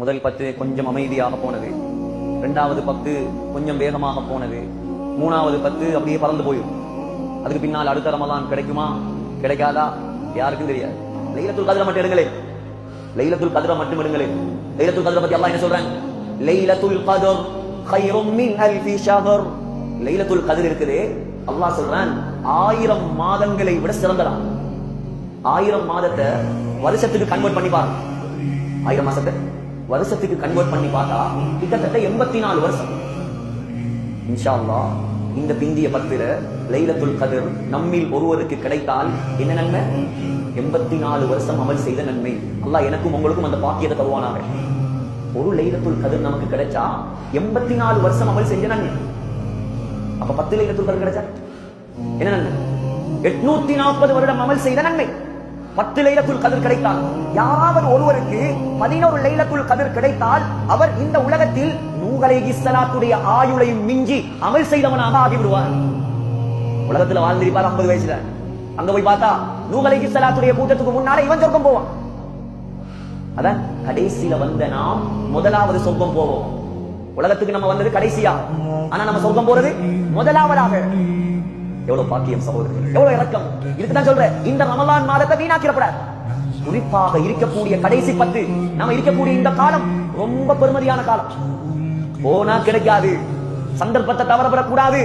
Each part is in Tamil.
முதல் 10 கொஞ்சம் அமைதியாக போனது, 2வது 10 கொஞ்சம் வேகமாக போனது, 3வது 10 அப்படியே பறந்து போயும். அதுக்கு பின்னால் அடுத்த ரமலான் கிடைக்குமா கிடைக்காதா யாருக்கும் தெரியாது. லைலத்துல் கத்ர மட்டும் எடுங்களே, லைலத்துல் கத்ர மட்டும் எடுங்களே. லைலத்துல் கத்ர பத்தி அல்லாஹ் என்ன சொல்றான்? லைலத்துல் கத்ர் கைரும் மின் அல்ஃபி ஷஹர். லைலத்துல் கத்ர் இருக்குதே, அல்லாஹ் சொல்றான் 1000 மாதங்களை விட சிறந்ததா. 1000 மாதத்தை வருஷத்துக்கு கன்வெர்ட் பண்ணி பாருங்க. 1000 மாசத்தை வருஷத்துக்கு கன்வெர்ட் பண்ணி பார்த்தா கிட்டத்தட்ட 84 வருஷம். இன்ஷா அல்லாஹ் இந்த பிந்திய 10 லைலத்துல் கத்ர் நம்மில் ஒருவருக்கு கிடைத்தால் என்ன நன்மை? 84 வருஷம் அமல் செய்த நன்மை. அல்லாஹ் எனக்கும் உங்களுக்கும் அந்த பாக்கியத்தை தருவானாக. ஒரு லைலத்துல் கத்ர் நமக்கு கிடைச்சா 84 வருஷம் அமல் செஞ்ச நன்மை. அப்ப 10 லைலத்துல் கத்ர் கிடைச்சா என்ன நன்மை? 840 வருடம் அமல் செய்த நன்மை. 10 லைலத்துல் கத்ர் கிடைத்தால், யாராவது ஒருவருக்கு 11 லைலத்துல் கத்ர் கிடைத்தால் அவர் இந்த உலகத்தில் நூஹ் அலைஹிஸ்ஸலாத்துடைய ஆயுளையும் மிஞ்சி அமல் செய்தவனாக ஆகிவிடுவார். உலகத்துல வாழ்ந்திருப்பார் 50 வயசுல. அங்க போய் பார்த்தா நூஹ் அலைஹிஸ்ஸலாத்துடைய கூட்டத்துக்கு முன்னாலே இவன் சொர்க்கம் போவான். அதான் கடைசியில வந்த நாம் முதலாவது சொர்க்கம் போவோம். உலகத்துக்கு நம்ம வந்தது கடைசியா, ஆனா நம்ம சொர்க்கம் போறது முதலாவதாக. எவ்வளவு பாக்கியம் சகோதரர்கள், எவ்வளவு இரக்கம். இதுக்குதான் சொல்றேன், இந்த ரமலான் மாதத்தை வீணாக்கிறப்படாது. குறிப்பாக இருக்கக்கூடிய கடைசி 10 நம்ம இருக்கக்கூடிய இந்த காலம் ரொம்ப பெருமதியான காலம். போனா கிடைக்காது, சந்தர்ப்பத்தை தவறப்படக்கூடாது.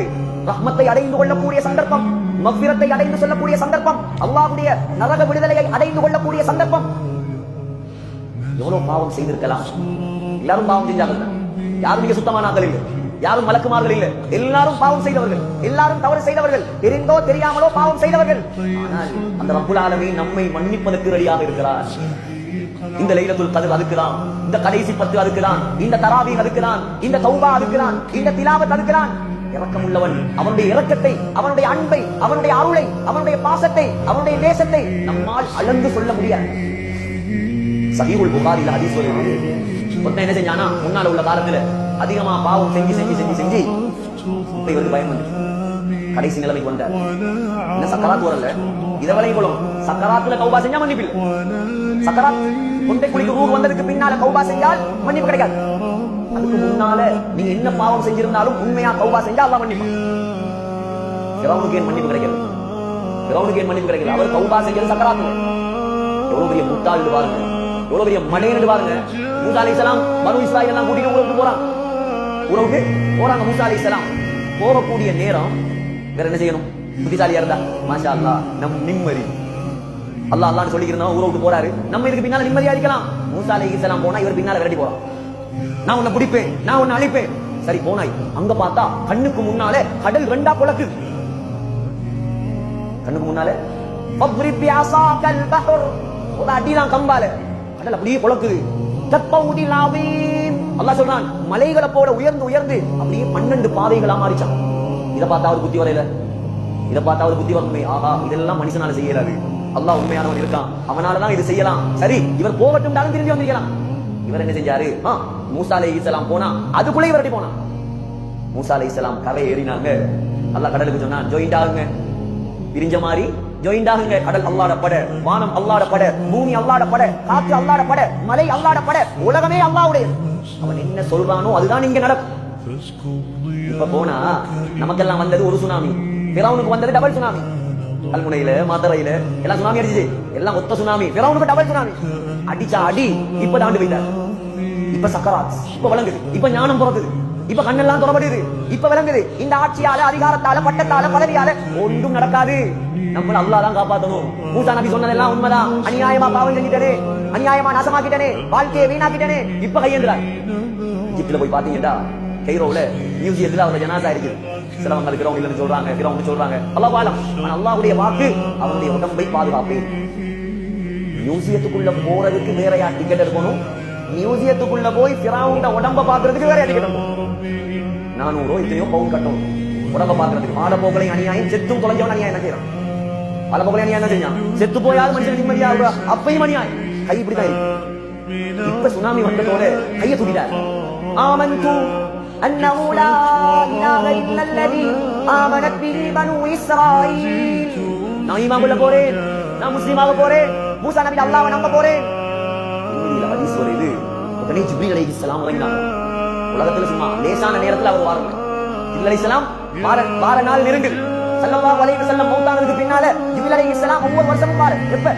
ரஹ்மத்தை அடைந்து கொள்ளக்கூடிய சந்தர்ப்பம், மக்ஃபிரத்தை அடைந்து சொல்லக்கூடிய சந்தர்ப்பம், அல்லாஹ்வுடைய நரக விடுதலையை அடைந்து கொள்ளக்கூடிய சந்தர்ப்பம். எவ்வளவு பாவம் செய்திருக்கலாம். எல்லாரும் பாவம் செஞ்சாங்க. யாரும் மிக சுத்தமானார்கள் இல்லை, யாரும் மலக்குமார்கள் இல்லை. எல்லாரும் பாவம் செய்தவர்கள், எல்லாரும் தவறு செய்தவர்கள், தெரிந்தோ தெரியாமலோ பாவம் செய்தவர்கள். ஆனால் அந்த ரப்புல் ஆலமீன் நம்மை மன்னிப்பதற்கு ரெடியாக இருக்கிறார். இந்த லைலத்துல் கத்ர் அதுக்குதான், இந்த கடைசி 10 அதுக்குதான், இந்த தராவீஹ் அதுக்குதான், இந்த தௌபா அதுக்குதான், இந்த திலாவத் அதுக்குதான். இரக்கம் உள்ளவன் அவனுடைய இரக்கத்தை, அவனுடைய அன்பை, அவனுடைய அருளை, அவனுடைய பாசத்தை, அவனுடைய தேசத்தை நம்மால் அளந்து சொல்ல முடியாது. சஹீஹுல் புகாரில ஹதீஸ் வருது, ஒருத்தன் என்ன செஞ்சானா, முன்னால உள்ள காலத்துல அதிகமா பாவம் செஞ்சு செஞ்சு செஞ்சு செஞ்சு இப்ப இவருக்கு பயம் வந்து கடைசி நிலைமைக்கு வந்தார். என்ன சக்கராத் வரல, இதவளை போலும் சக்கராத்துல தௌபா செஞ்சா மன்னிப்பு இல்லை. சக்கராத் கொண்டை குளிக்கு ரூஹ் வந்ததுக்கு பின்னால தௌபா செஞ்சால் மன்னிப்பு கிடைக்காது. அதுக்கு முன்னால நீங்க என்ன பாவம் செஞ்சிருந்தாலும் உண்மையா தௌபா செஞ்சா அல்லாஹ் மன்னிப்பான். ஃபிரௌனுக்கு ஏன் மன்னிப்பு கிடைக்கல? ஃபிரௌனுக்கு ஏன் மன்னிப்பு கிடைக்கல? அவர் தௌபா செஞ்சது சக்கராத்துல. எவ்வளவு பெரிய முட்டாள் பாருங்க, எவ்வளவு பெரிய மடையன் பாருங்க. மூசா அலைஹிஸ்ஸலாம் பனு இஸ்ராயீல் எல்லாம் கூட்டிட்டு ஊருக்கு போறாங்க. ஊருக்கு போறாங்க மூசா அலைஹிஸ்ஸலாம். போகக்கூடிய நேரம் வேற என்ன செய்யணும்? புத்திசாலியா இருந்தா மாஷா அல்லாஹ் நம் நிம்மதி. அல்லாஹ் அல்லாஹ்னு சொல்லிக்கிறோம், ஊரை விட்டு போறாரு, நம்ம இதுக்கு பின்னால நிம்மதியா இருக்கலாம். மூசா அலைஹிஸ்ஸலாம் போனா இவர் பின்னால விரட்டி போறான். நான் உன்னை பிடிப்பேன், நான் உன்னை அழிப்பேன். சரி போனாய். அங்க பார்த்தா கண்ணுக்கு முன்னால கடல் 2ஆ பிளக்குது. கண்ணுக்கு முன்னால ஃபத்ரிப் பிஅஸாகல் பஹர், ஒரு அடிதான் கம்பால கடல் அப்படியே பிளக்குது. தப்பவுதில் ஆவீம், அல்லாஹ் சொல்றான் மலைகளை போல உயர்ந்து உயர்ந்து அப்படியே 12 பாதைகளா மாறிச்சான். இத பார்த்தா அவர் புத்தி வரையில, இத பார்த்தா அவர் புத்தி வரணுமே, ஆஹா இதெல்லாம் மனுஷனால செய்யலாது, அல்லாஹ் உண்மையானவன் இருக்கான், அவனாலதான் இது செய்யலாம். சரி இவர் போகட்டும், திரும்பி வந்திருக்கலாம். இவர் என்ன செஞ்சாரு? மூசா அலைஹிஸ்ஸலாம் போனா அதுக்குள்ளே விரட்டி போனா. மூசா அலைஹிஸ்ஸலாம் கரை ஏறினாங்க. அல்லாஹ் கடலுக்கு சொன்னா ஜாயிண்ட் ஆகுங்க, பிரிஞ்ச மாதிரி ஜாயிண்ட் ஆகுங்க. கடல் அல்லாஹ்ட பட, வானம் அல்லாஹ்ட பட, பூமி அல்லாஹ்ட பட, காற்று அல்லாஹ்ட பட, மலை அல்லாஹ்ட பட, உலகமே அல்லாஹ்வுடையது. அவன் என்ன சொல்றானோ அதுதான் இங்க நடக்கும். இப்ப போனா நமக்கெல்லாம் வந்தது ஒரு சுனாமி, ஃபிரௌனுக்கு வந்தது டபுள் சுனாமி. கல்முனையில மதுரையில எல்லாம் சுனாமி அடிச்சு, எல்லாம் ஒத்த சுனாமி. ஃபிரௌனுக்கு டபுள் சுனாமி அடிச்சா அடி. இப்ப தாண்டு போயிட்டார். இப்ப சக்கராத், இப்ப விளங்குது, இப்ப ஞானம் பிறக்குது, இப்ப கண்ணெல்லாம் தொடப்படுது, இப்ப விளங்குது. இந்த ஆட்சியால, அதிகாரத்தால, பட்டத்தால, பதவியால ஒன்றும் நடக்காது. நம்மள அல்லாஹ் தான் காப்பாத்தணும். மூசா நபி சொன்னதெல்லாம் உண்மைதான். அநியாயமா பாவம் செஞ்சிட்டனே, அநியாயமா நாசமாக்கிட்டனே, வாழ்க்கையை வீணாக்கிட்டனே, இப்ப கையேந்திரார். இஜிப்ட்ல போய் பாத்தீங்கன்னா கைரோல மியூசியத்துல அவரோட ஜனாசா இருக்குது. சிலவங்க இருக்கிறவங்க இல்லைன்னு சொல்றாங்க, இருக்கிறவங்க சொல்றாங்க. அல்லாஹ் பாலம், அல்லாஹ்வுடைய வாக்கு அவருடைய உடம்பை பாதுகாப்பேன். மியூசியத்துக்குள்ள போறதுக்கு வேறையா டிக்கெட் எடுக்கணும், மியூசியத்துக்குள்ள போய் ஃபிரௌனோட உடம்ப பாக்குறதுக்கு வேற டிக்கெட் எடுக்கணும். 400 இத்தனையோ பவுன் கட்டணும் உடம்ப பாக்குறதுக்கு. மாட போகலை அநியாயம், செத்தும் தொலைஞ்சவன் அநியாயம் என்ன செய்யறான்? பல போகலை அநியாயம் என்ன செஞ்சான்? செத்து போயாவது மனுஷன் நிம்மதியா அப்பையும் அநியாயம். கை இப்படிதான் இருக்கு. இப்ப சுனாமி வந்ததோட கையை தூக்கிட்டார். ஆமன்து அன்னஹு லா இலாஹ இல்லல்லதி ஆமனத் பிஹி பனு இஸ்ராயீல். நான் ஈமான் போறேன், நான் முஸ்லிமாக போறேன், மூசா நபி அல்லாஹ்வை நம்ப போறேன். ஹதீஸ் வருது. உடனே ஜிப்ரீல் அலைஹிஸ்ஸலாம் இறங்கினாங்க. உலகத்துல சும்மா லேசான நேரத்துல அவர் வாரல. ஜிப்ரீல் அலைஹிஸ்ஸலாம் வார நாள் நெருங்குது. ஸல்லல்லாஹு அலைஹி வஸல்லம் மௌத்தானதுக்கு பின்னால ஜிப்ரீல் அலைஹிஸ்ஸலாம் ஒவ்வொரு வருஷமும் வார. எப்ப